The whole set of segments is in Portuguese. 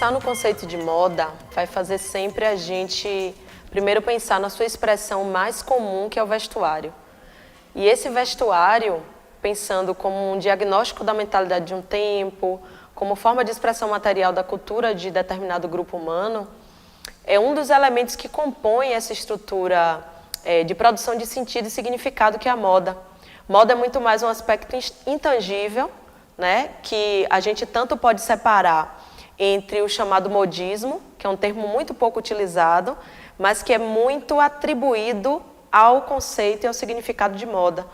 Pensar no conceito de moda vai fazer sempre a gente primeiro pensar na sua expressão mais comum, que é o vestuário. E esse vestuário, pensando como um diagnóstico da mentalidade de um tempo, como forma de expressão material da cultura de determinado grupo humano, é um dos elementos que compõem essa estrutura de produção de sentido e significado que é a moda. Moda é muito mais um aspecto intangível, né, que a gente tanto pode separar entre o chamado modismo, que é um termo muito pouco utilizado, mas que é muito atribuído ao conceito e ao significado de moda.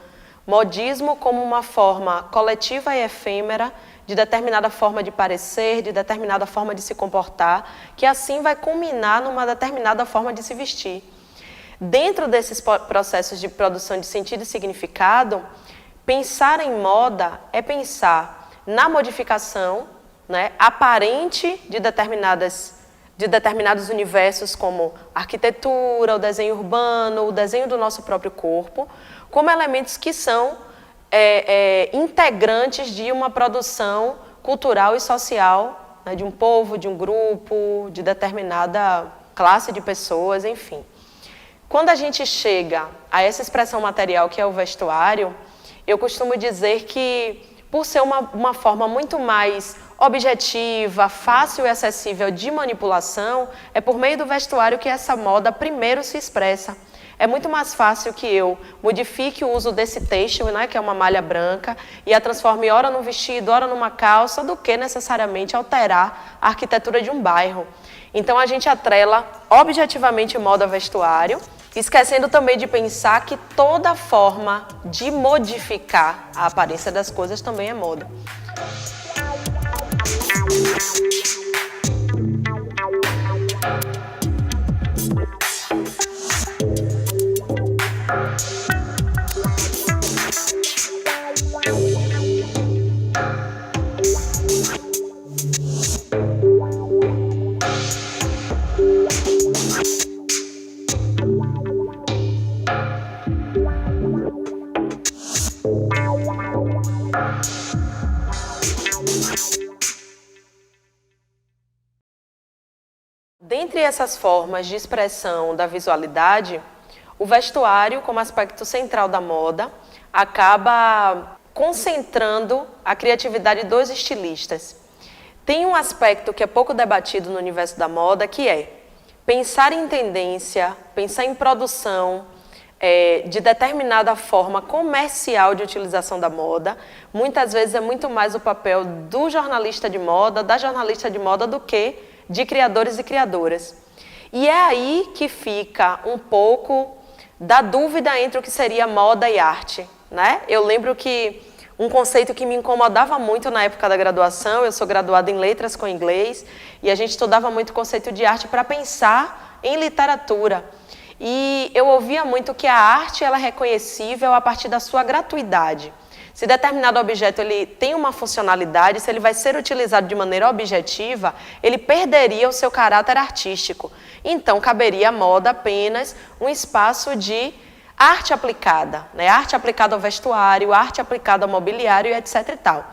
Modismo como uma forma coletiva e efêmera de determinada forma de parecer, de determinada forma de se comportar, que assim vai culminar numa determinada forma de se vestir. Dentro desses processos de produção de sentido e significado, pensar em moda é pensar na modificação, né, aparente de determinados universos como a arquitetura, o desenho urbano, o desenho do nosso próprio corpo, como elementos que são integrantes de uma produção cultural e social, né, de um povo, de um grupo, de determinada classe de pessoas, enfim. Quando a gente chega a essa expressão material que é o vestuário, eu costumo dizer que, por ser uma forma muito mais objetiva, fácil e acessível de manipulação, é por meio do vestuário que essa moda primeiro se expressa. É muito mais fácil que eu modifique o uso desse têxtil, né, que é uma malha branca, e a transforme ora num vestido, ora numa calça, do que necessariamente alterar a arquitetura de um bairro. Então a gente atrela objetivamente moda a vestuário, esquecendo também de pensar que toda forma de modificar a aparência das coisas também é moda. Dentre essas formas de expressão da visualidade, o vestuário, como aspecto central da moda, acaba concentrando a criatividade dos estilistas. Tem um aspecto que é pouco debatido no universo da moda, que é pensar em tendência, pensar em produção de determinada forma comercial de utilização da moda. Muitas vezes é muito mais o papel do jornalista de moda, da jornalista de moda, do que de criadores e criadoras. E é aí que fica um pouco da dúvida entre o que seria moda e arte, né? Eu lembro que um conceito que me incomodava muito na época da graduação, eu sou graduada em letras com inglês, e a gente estudava muito o conceito de arte para pensar em literatura. E eu ouvia muito que a arte ela é reconhecível a partir da sua gratuidade. Se determinado objeto ele tem uma funcionalidade, se ele vai ser utilizado de maneira objetiva, ele perderia o seu caráter artístico. Então, caberia à moda apenas um espaço de arte aplicada, né? Arte aplicada ao vestuário, arte aplicada ao mobiliário, etc. e tal.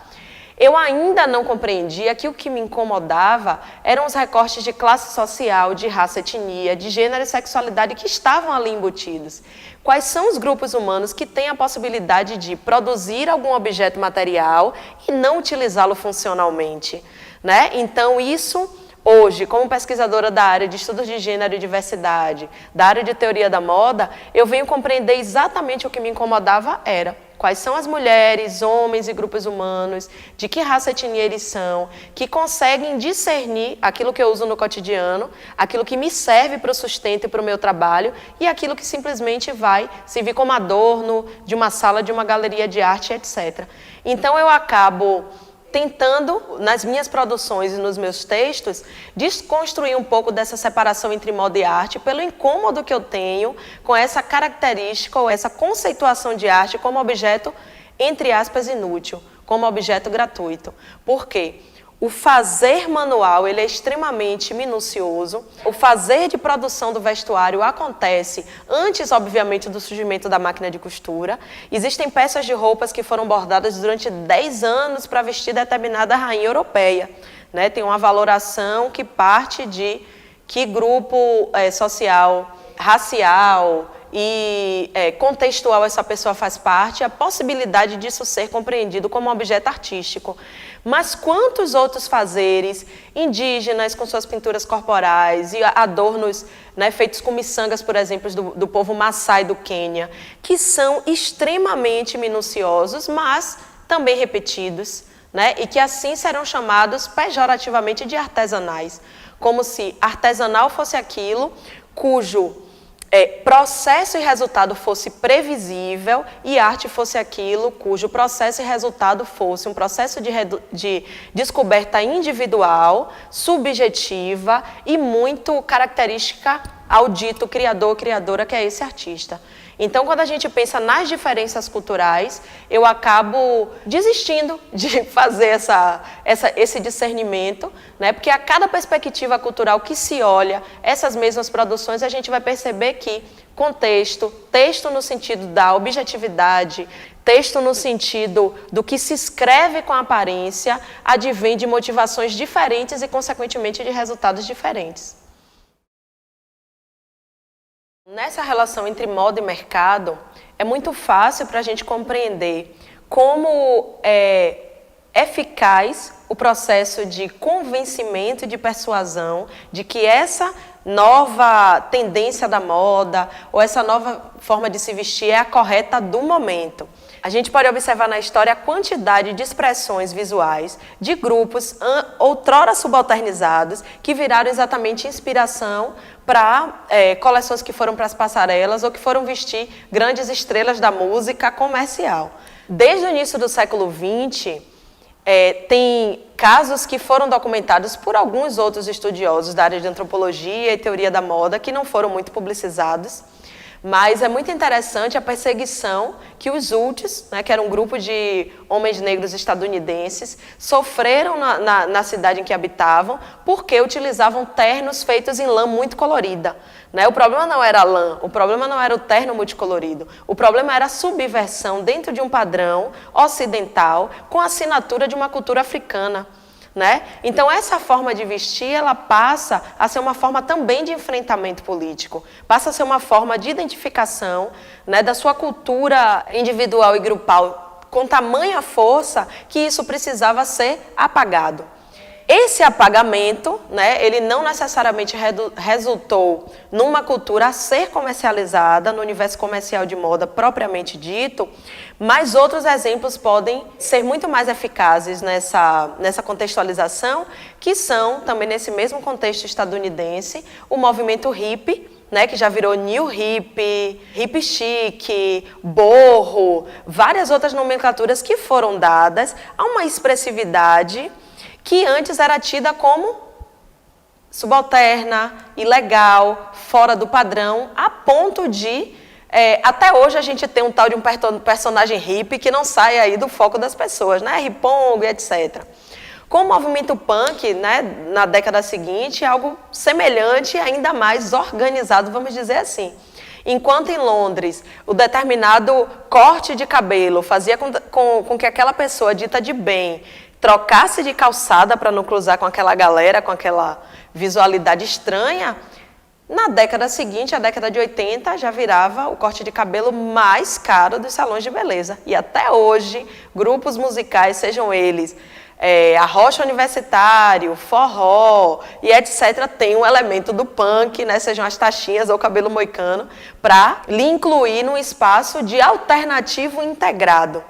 Eu ainda não compreendia que o que me incomodava eram os recortes de classe social, de raça, etnia, de gênero e sexualidade que estavam ali embutidos. Quais são os grupos humanos que têm a possibilidade de produzir algum objeto material e não utilizá-lo funcionalmente, né? Então, isso, hoje, como pesquisadora da área de estudos de gênero e diversidade, da área de teoria da moda, eu venho compreender exatamente o que me incomodava era quais são as mulheres, homens e grupos humanos, de que raça e etnia eles são, que conseguem discernir aquilo que eu uso no cotidiano, aquilo que me serve para o sustento e para o meu trabalho, e aquilo que simplesmente vai servir como adorno de uma sala, de uma galeria de arte, etc. Então eu acabo tentando, nas minhas produções e nos meus textos, desconstruir um pouco dessa separação entre moda e arte, pelo incômodo que eu tenho com essa característica ou essa conceituação de arte como objeto, entre aspas, inútil, como objeto gratuito. Por quê? O fazer manual ele é extremamente minucioso. O fazer de produção do vestuário acontece antes, obviamente, do surgimento da máquina de costura. Existem peças de roupas que foram bordadas durante 10 anos para vestir determinada rainha europeia, né? Tem uma valoração que parte de que grupo social, racial e contextual essa pessoa faz parte, a possibilidade disso ser compreendido como um objeto artístico. Mas quantos outros fazeres indígenas com suas pinturas corporais e adornos, né, feitos com miçangas, por exemplo, do povo Maasai do Quênia, que são extremamente minuciosos, mas também repetidos, né, e que assim serão chamados pejorativamente de artesanais, como se artesanal fosse aquilo cujo processo e resultado fosse previsível e arte fosse aquilo cujo processo e resultado fosse um processo de descoberta individual, subjetiva e muito característica ao dito criador, criadora, que é esse artista. Então, quando a gente pensa nas diferenças culturais, eu acabo desistindo de fazer esse discernimento, né? Porque a cada perspectiva cultural que se olha essas mesmas produções, a gente vai perceber que contexto, texto no sentido da objetividade, texto no sentido do que se escreve com aparência, advém de motivações diferentes e, consequentemente, de resultados diferentes. Nessa relação entre moda e mercado, é muito fácil para a gente compreender como é eficaz o processo de convencimento e de persuasão de que essa nova tendência da moda ou essa nova forma de se vestir é a correta do momento. A gente pode observar na história a quantidade de expressões visuais de grupos outrora subalternizados que viraram exatamente inspiração para coleções que foram para as passarelas ou que foram vestir grandes estrelas da música comercial. Desde o início do século XX, tem casos que foram documentados por alguns outros estudiosos da área de antropologia e teoria da moda que não foram muito publicizados. Mas é muito interessante a perseguição que os Ultis, né, que era um grupo de homens negros estadunidenses, sofreram na cidade em que habitavam porque utilizavam ternos feitos em lã muito colorida. Né? O problema não era a lã, o problema não era o terno multicolorido, o problema era a subversão dentro de um padrão ocidental com a assinatura de uma cultura africana. Né? Então, essa forma de vestir, ela passa a ser uma forma também de enfrentamento político, passa a ser uma forma de identificação, né, da sua cultura individual e grupal com tamanha força que isso precisava ser apagado. Esse apagamento, né, ele não necessariamente resultou numa cultura a ser comercializada, no universo comercial de moda propriamente dito, mas outros exemplos podem ser muito mais eficazes nessa contextualização, que são, também nesse mesmo contexto estadunidense, o movimento hippie, né, que já virou new hippie, hippie chique, boho, várias outras nomenclaturas que foram dadas a uma expressividade que antes era tida como subalterna, ilegal, fora do padrão, a ponto de, até hoje a gente tem um tal de um personagem hippie que não sai aí do foco das pessoas, né? Ripongo, etc. Com o movimento punk, né, na década seguinte, algo semelhante e ainda mais organizado, vamos dizer assim. Enquanto em Londres o determinado corte de cabelo fazia com que aquela pessoa dita de bem trocasse de calçada para não cruzar com aquela galera, com aquela visualidade estranha, na década seguinte, a década de 80, já virava o corte de cabelo mais caro dos salões de beleza. E até hoje, grupos musicais, sejam eles arrocha universitário, forró e etc., tem um elemento do punk, né, sejam as taxinhas ou cabelo moicano, para lhe incluir num espaço de alternativo integrado.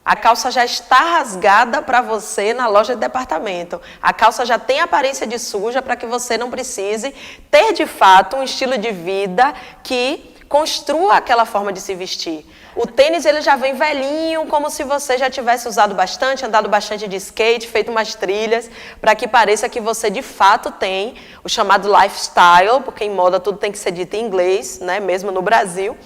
A calça já está rasgada para você na loja de departamento. A calça já tem aparência de suja para que você não precise ter, de fato, um estilo de vida que construa aquela forma de se vestir. O tênis ele já vem velhinho, como se você já tivesse usado bastante, andado bastante de skate, feito umas trilhas, para que pareça que você, de fato, tem o chamado lifestyle, porque em moda tudo tem que ser dito em inglês, né, mesmo no Brasil,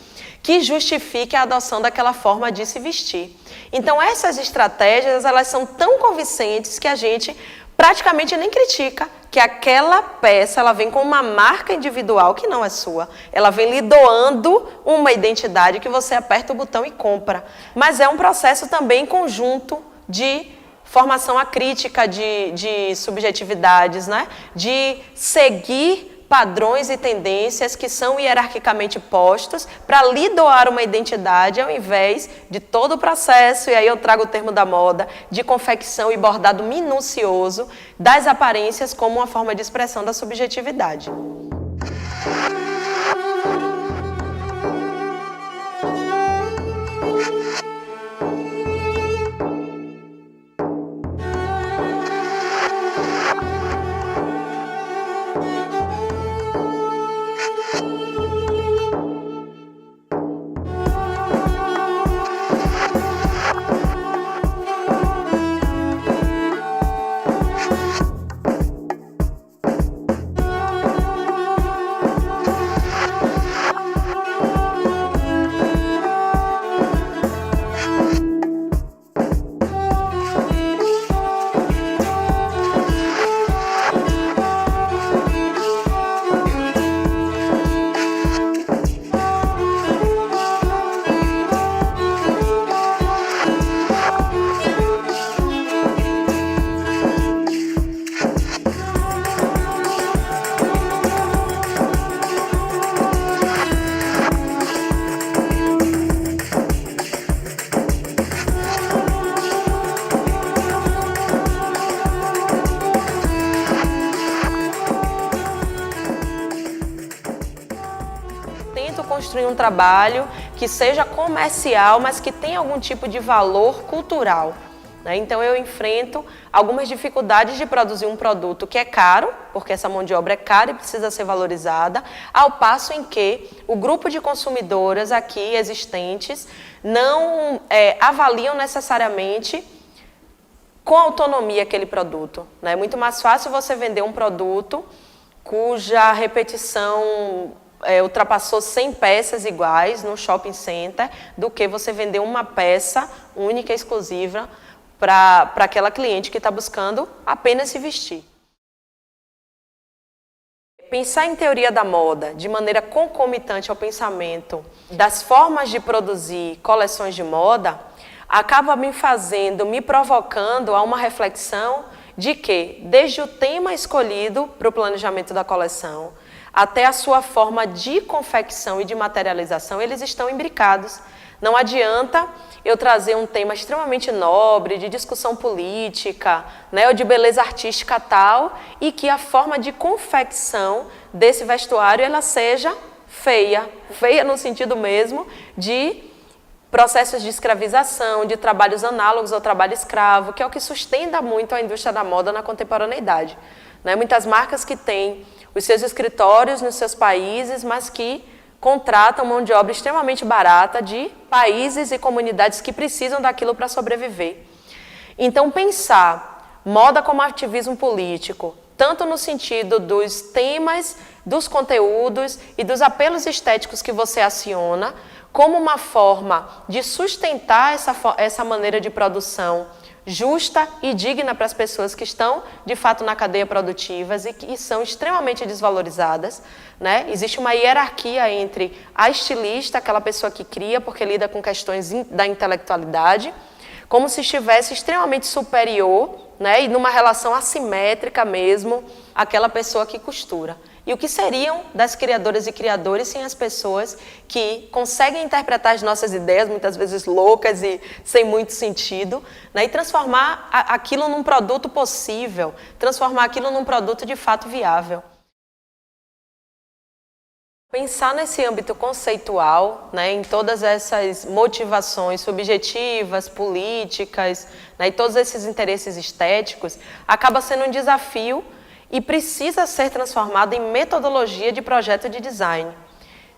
que justifique a adoção daquela forma de se vestir. Então, essas estratégias, elas são tão convincentes que a gente praticamente nem critica que aquela peça ela vem com uma marca individual que não é sua. Ela vem lhe doando uma identidade que você aperta o botão e compra. Mas é um processo também conjunto de formação à crítica de subjetividades, né? De seguir padrões e tendências que são hierarquicamente postos para lhe doar uma identidade ao invés de todo o processo, e aí eu trago o termo da moda, de confecção e bordado minucioso das aparências como uma forma de expressão da subjetividade. Construir um trabalho que seja comercial, mas que tenha algum tipo de valor cultural, né? Então eu enfrento algumas dificuldades de produzir um produto que é caro, porque essa mão de obra é cara e precisa ser valorizada, ao passo em que o grupo de consumidoras aqui existentes não avaliam necessariamente com autonomia aquele produto, né? É muito mais fácil você vender um produto cuja repetição ultrapassou 100 peças iguais no shopping center, do que você vender uma peça única e exclusiva para aquela cliente que está buscando apenas se vestir. Pensar em teoria da moda de maneira concomitante ao pensamento das formas de produzir coleções de moda acaba me provocando a uma reflexão de que, desde o tema escolhido para o planejamento da coleção, até a sua forma de confecção e de materialização, eles estão imbricados. Não adianta eu trazer um tema extremamente nobre, de discussão política, né, ou de beleza artística tal, e que a forma de confecção desse vestuário ela seja feia. Feia no sentido mesmo de processos de escravização, de trabalhos análogos ao trabalho escravo, que é o que sustenta muito a indústria da moda na contemporaneidade, né? Muitas marcas que têm os seus escritórios nos seus países, mas que contratam mão de obra extremamente barata de países e comunidades que precisam daquilo para sobreviver. Então, pensar moda como ativismo político, tanto no sentido dos temas, dos conteúdos e dos apelos estéticos que você aciona, como uma forma de sustentar essa maneira de produção justa e digna para as pessoas que estão, de fato, na cadeia produtiva e que são extremamente desvalorizadas, né? Existe uma hierarquia entre a estilista, aquela pessoa que cria, porque lida com questões da intelectualidade, como se estivesse extremamente superior, né? E numa relação assimétrica mesmo, àquela pessoa que costura. E o que seriam das criadoras e criadores sem as pessoas que conseguem interpretar as nossas ideias, muitas vezes loucas e sem muito sentido, né, e transformar aquilo num produto possível, transformar aquilo num produto de fato viável. Pensar nesse âmbito conceitual, né, em todas essas motivações subjetivas, políticas, né, e todos esses interesses estéticos, acaba sendo um desafio e precisa ser transformado em metodologia de projeto de design.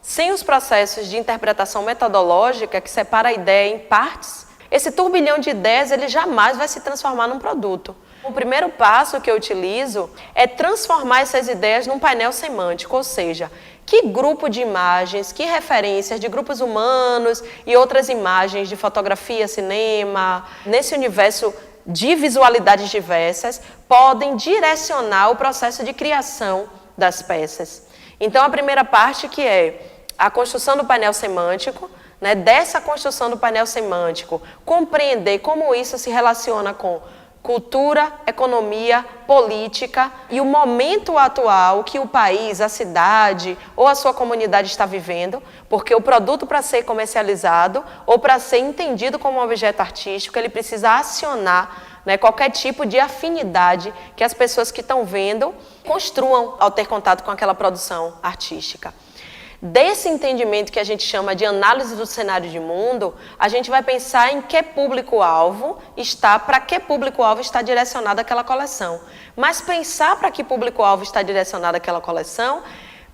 Sem os processos de interpretação metodológica que separa a ideia em partes, esse turbilhão de ideias ele jamais vai se transformar num produto. O primeiro passo que eu utilizo é transformar essas ideias num painel semântico, ou seja, que grupo de imagens, que referências de grupos humanos e outras imagens de fotografia, cinema, nesse universo de visualidades diversas, podem direcionar o processo de criação das peças. Então, a primeira parte que é a construção do painel semântico, né, dessa construção do painel semântico, compreender como isso se relaciona com cultura, economia, política e o momento atual que o país, a cidade ou a sua comunidade está vivendo, porque o produto, para ser comercializado ou para ser entendido como um objeto artístico, ele precisa acionar, né, qualquer tipo de afinidade que as pessoas que estão vendo construam ao ter contato com aquela produção artística. Desse entendimento que a gente chama de análise do cenário de mundo, a gente vai pensar em que público-alvo está, para que público-alvo está direcionada aquela coleção. Mas pensar para que público-alvo está direcionada aquela coleção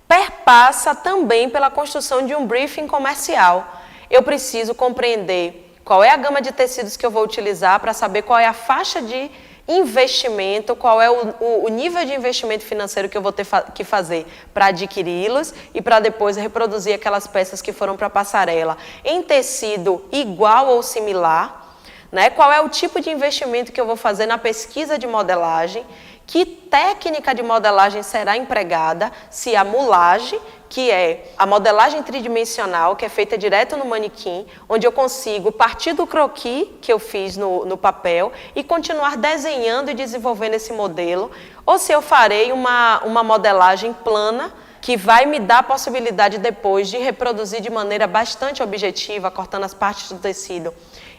perpassa também pela construção de um briefing comercial. Eu preciso compreender qual é a gama de tecidos que eu vou utilizar para saber qual é a faixa de investimento, qual é o nível de investimento financeiro que eu vou ter que fazer para adquiri-los e para depois reproduzir aquelas peças que foram para a passarela em tecido igual ou similar, né? Qual é o tipo de investimento que eu vou fazer na pesquisa de modelagem, que técnica de modelagem será empregada, se a mulagem, que é a modelagem tridimensional, que é feita direto no manequim, onde eu consigo partir do croquis que eu fiz no papel e continuar desenhando e desenvolvendo esse modelo, ou se eu farei uma modelagem plana, que vai me dar a possibilidade depois de reproduzir de maneira bastante objetiva, cortando as partes do tecido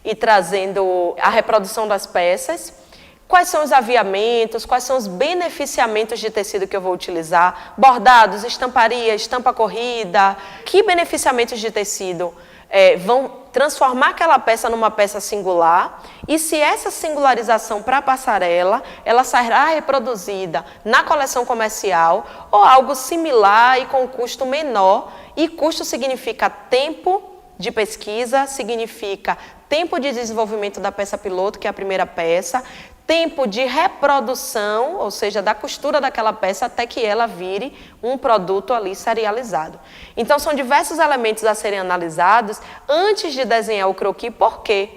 e trazendo a reprodução das peças. Quais são os aviamentos, quais são os beneficiamentos de tecido que eu vou utilizar, bordados, estamparia, estampa corrida, que beneficiamentos de tecido vão transformar aquela peça numa peça singular e se essa singularização para a passarela, ela será reproduzida na coleção comercial ou algo similar e com custo menor, e custo significa tempo de pesquisa, significa tempo de desenvolvimento da peça piloto, que é a primeira peça, tempo de reprodução, ou seja, da costura daquela peça até que ela vire um produto ali serializado. Então, são diversos elementos a serem analisados antes de desenhar o croquis, porque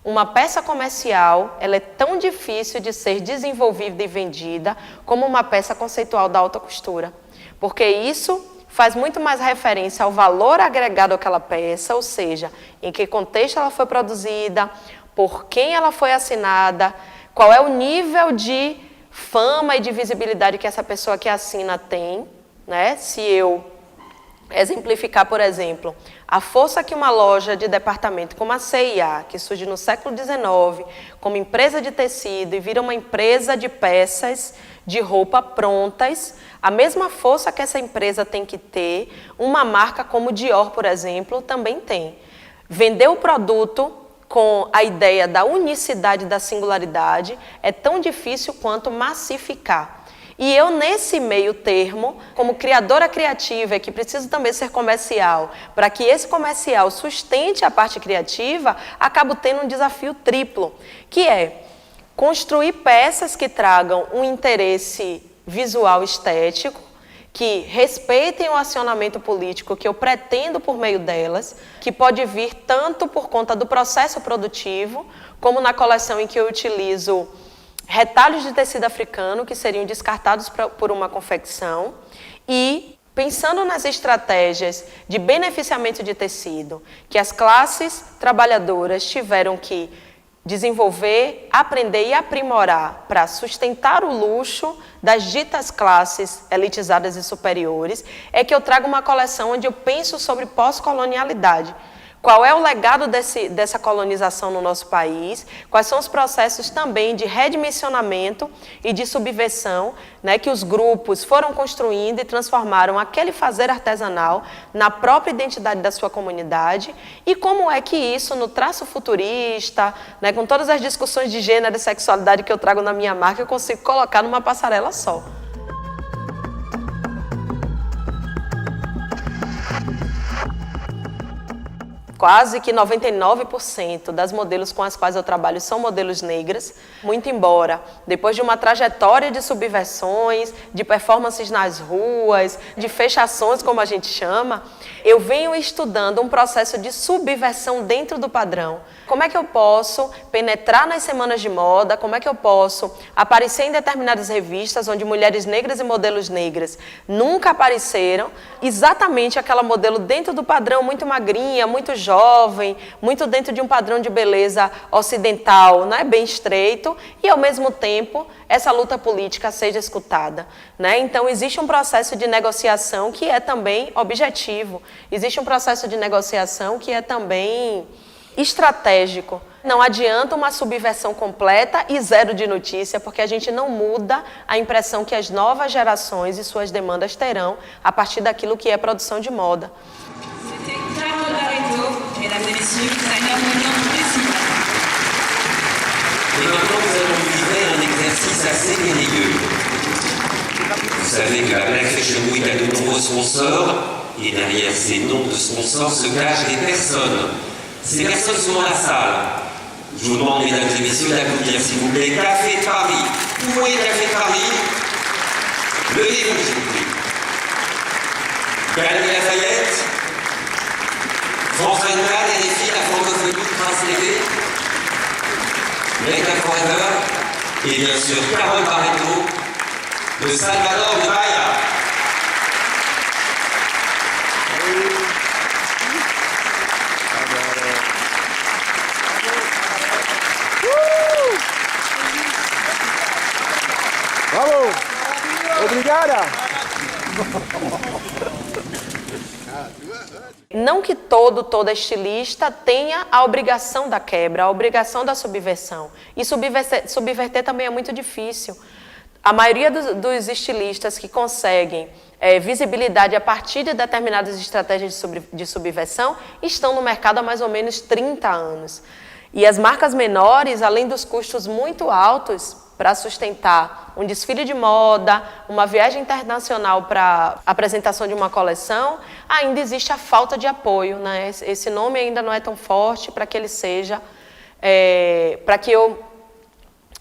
uma peça comercial ela é tão difícil de ser desenvolvida e vendida como uma peça conceitual da alta costura, porque isso faz muito mais referência ao valor agregado àquela peça, ou seja, em que contexto ela foi produzida, por quem ela foi assinada, qual é o nível de fama e de visibilidade que essa pessoa que assina tem, né? Se eu exemplificar, por exemplo, a força que uma loja de departamento como a C&A, que surge no século XIX, como empresa de tecido e vira uma empresa de peças de roupa prontas, a mesma força que essa empresa tem que ter, uma marca como Dior, por exemplo, também tem. Vender o produto com a ideia da unicidade, da singularidade, é tão difícil quanto massificar. E eu, nesse meio termo, como criadora criativa, que preciso também ser comercial, para que esse comercial sustente a parte criativa, acabo tendo um desafio triplo, que é construir peças que tragam um interesse visual estético, que respeitem o acionamento político que eu pretendo por meio delas, que pode vir tanto por conta do processo produtivo, como na coleção em que eu utilizo retalhos de tecido africano, que seriam descartados por uma confecção, e pensando nas estratégias de beneficiamento de tecido, que as classes trabalhadoras tiveram que desenvolver, aprender e aprimorar para sustentar o luxo das ditas classes elitizadas e superiores, é que eu trago uma coleção onde eu penso sobre pós-colonialidade. Qual é o legado dessa colonização no nosso país? Quais são os processos também de redimensionamento e de subversão, né, que os grupos foram construindo e transformaram aquele fazer artesanal na própria identidade da sua comunidade? E como é que isso, no traço futurista, né, com todas as discussões de gênero e sexualidade que eu trago na minha marca, eu consigo colocar numa passarela só? Quase que 99% das modelos com as quais eu trabalho são modelos negras, muito embora, depois de uma trajetória de subversões, de performances nas ruas, de fechações, como a gente chama, eu venho estudando um processo de subversão dentro do padrão. Como é que eu posso penetrar nas semanas de moda, como é que eu posso aparecer em determinadas revistas onde mulheres negras e modelos negras nunca apareceram, exatamente aquela modelo dentro do padrão, muito magrinha, muito jovem, jovem, muito dentro de um padrão de beleza ocidental, né, bem estreito, e ao mesmo tempo essa luta política seja escutada, né? Então existe um processo de negociação que é também objetivo, existe um processo de negociação que é também estratégico. Não adianta uma subversão completa e zero de notícia, porque a gente não muda a impressão que as novas gerações e suas demandas terão a partir daquilo que é produção de moda. Vous savez que la Black Fashion Week a de nombreux sponsors, et derrière ces noms de sponsors se cachent des personnes. Ces personnes sont dans la salle. Je vous demande, mesdames et messieurs, d'applaudir, s'il vous plaît, Café de Paris. Où est Café de Paris? Levez-vous, s'il vous plaît. Galerie Lafayette, France 24, RFI, la francophonie, France TV, Make Forever, et bien sûr Carole Barreto, de Salvador de Bahia. Bravo! Obrigada! Não que toda estilista tenha a obrigação da quebra, a obrigação da subversão. E subverter também é muito difícil. A maioria dos estilistas que conseguem visibilidade a partir de determinadas estratégias de subversão estão no mercado há mais ou menos 30 anos. E as marcas menores, além dos custos muito altos para sustentar um desfile de moda, uma viagem internacional para apresentação de uma coleção, ainda existe a falta de apoio, né? Esse nome ainda não é tão forte para que ele seja, para que eu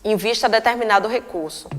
invista determinado recurso.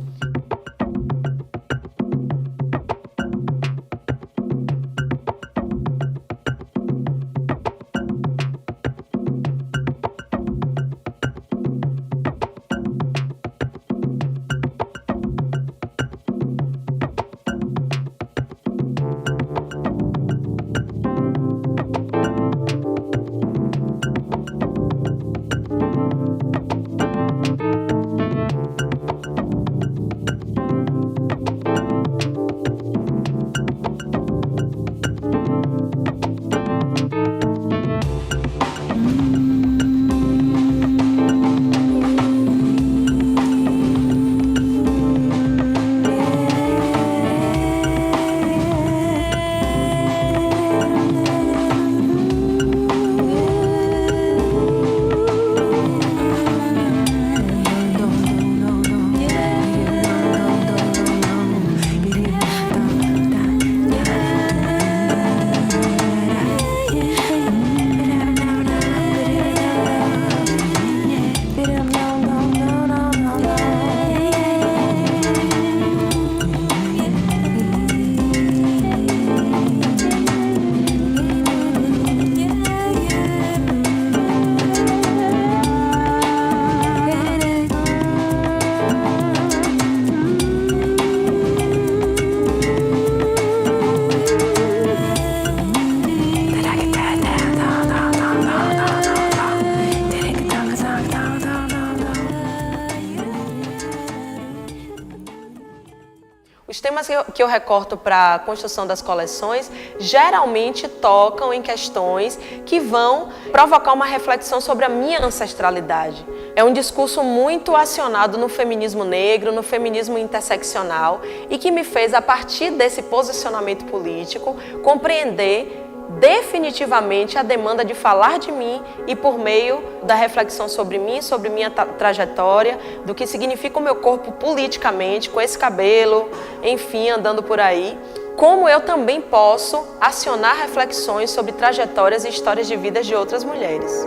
Os temas que eu recorto para a construção das coleções geralmente tocam em questões que vão provocar uma reflexão sobre a minha ancestralidade. É um discurso muito acionado no feminismo negro, no feminismo interseccional e que me fez, a partir desse posicionamento político, compreender definitivamente a demanda de falar de mim e por meio da reflexão sobre mim, sobre minha trajetória, do que significa o meu corpo politicamente, com esse cabelo, enfim, andando por aí, como eu também posso acionar reflexões sobre trajetórias e histórias de vidas de outras mulheres.